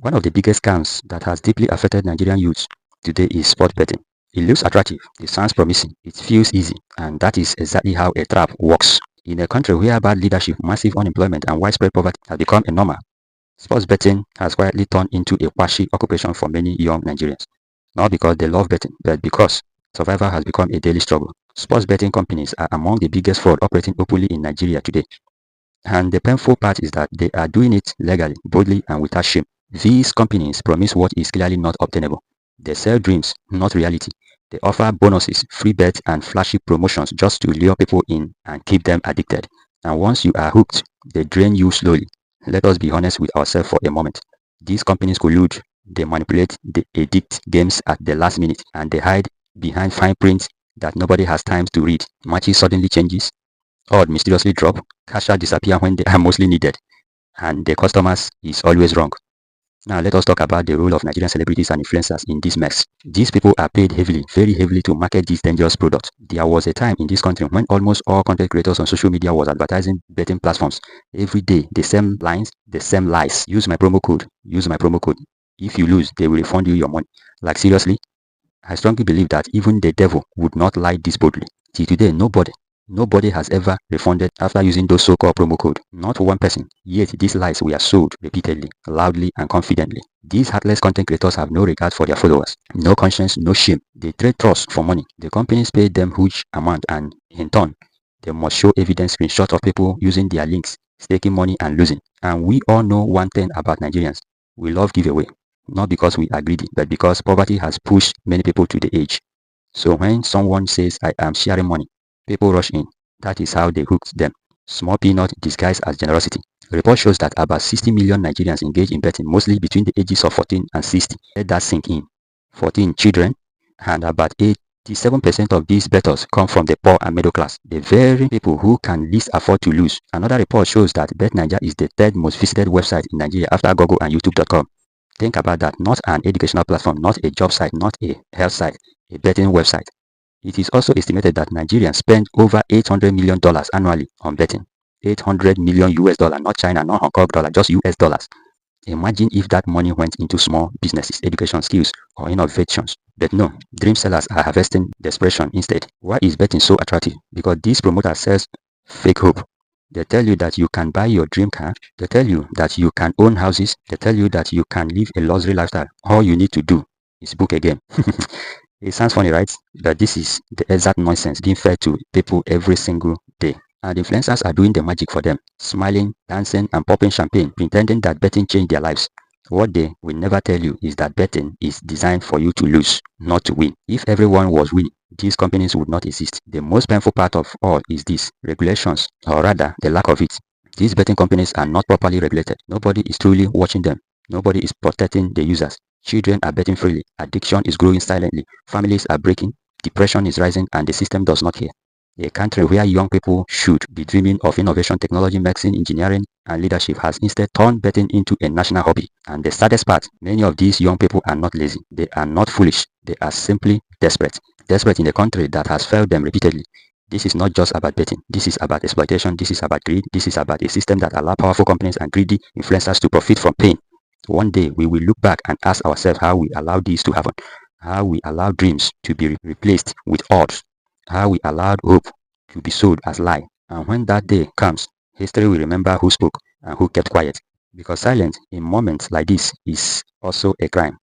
One of the biggest scams that has deeply affected Nigerian youth today is sport betting. It looks attractive, it sounds promising, it feels easy, and that is exactly how a trap works. In a country where bad leadership, massive unemployment, and widespread poverty have become a normal, sports betting has quietly turned into a quasi occupation for many young Nigerians. Not because they love betting, but because survival has become a daily struggle. Sports betting companies are among the biggest fraud operating openly in Nigeria today. And the painful part is that they are doing it legally, boldly, and without shame. These companies promise what is clearly not obtainable. They sell dreams, not reality. They offer bonuses, free bets, and flashy promotions just to lure people in and keep them addicted. And once you are hooked, they drain you slowly. Let us be honest with ourselves for a moment. These companies collude, they manipulate, they edit games at the last minute, and they hide behind fine print that nobody has time to read. Matches suddenly changes, odd mysteriously drop, cash out disappear when they are mostly needed, and the customers is always wrong. Now let us talk about the role of Nigerian celebrities and influencers in this mess. These people are paid heavily, very heavily to market these dangerous products. There was a time in this country when almost all content creators on social media was advertising betting platforms. Every day, the same lines, the same lies. Use my promo code, use my promo code. If you lose, they will refund you your money. Like seriously, I strongly believe that even the devil would not lie this boldly. Till today, nobody has ever refunded after using those so-called promo code. Not one person. Yet these lies were sold repeatedly, loudly, and confidently. These heartless content creators have no regard for their followers. No conscience, no shame. They trade trust for money. The companies pay them huge amount, and in turn, they must show evidence screenshots of people using their links, staking money and losing. And we all know one thing about Nigerians. We love giveaway. Not because we are greedy, but because poverty has pushed many people to the edge. So when someone says, I am sharing money, people rush in. That is how they hooked them. Small peanut disguised as generosity. A report shows that about 60 million Nigerians engage in betting, mostly between the ages of 14 and 60. Let that sink in. 14 children, and about 87% of these bettors come from the poor and middle class, the very people who can least afford to lose. Another report shows that BetNiger is the third most visited website in Nigeria after Google and YouTube.com. Think about that. Not an educational platform, not a job site, not a health site, a betting website. It is also estimated that Nigerians spend over $800 million annually on betting. 800 million US dollar, not China, not Hong Kong dollar, just US dollars. Imagine if that money went into small businesses, education skills, or innovations. But no, dream sellers are harvesting desperation instead. Why is betting so attractive? Because these promoters sell fake hope. They tell you that you can buy your dream car. They tell you that you can own houses. They tell you that you can live a luxury lifestyle. All you need to do is book a game. It sounds funny, right? But this is the exact nonsense being fed to people every single day. And influencers are doing the magic for them, smiling, dancing, and popping champagne, pretending that betting changed their lives. What they will never tell you is that betting is designed for you to lose, not to win. If everyone was winning, these companies would not exist. The most painful part of all is this: regulations, or rather, the lack of it. These betting companies are not properly regulated. Nobody is truly watching them. Nobody is protecting the users. Children are betting freely. Addiction is growing silently. Families are breaking. Depression is rising, and the system does not care. A country where young people should be dreaming of innovation, technology, medicine, engineering, and leadership has instead turned betting into a national hobby. And the saddest part, many of these young people are not lazy. They are not foolish. They are simply desperate. Desperate in a country that has failed them repeatedly. This is not just about betting. This is about exploitation. This is about greed. This is about a system that allows powerful companies and greedy influencers to profit from pain. One day, we will look back and ask ourselves how we allowed this to happen, how we allowed dreams to be replaced with odds, how we allowed hope to be sold as lie. And when that day comes, history will remember who spoke and who kept quiet. Because silence in moments like this is also a crime.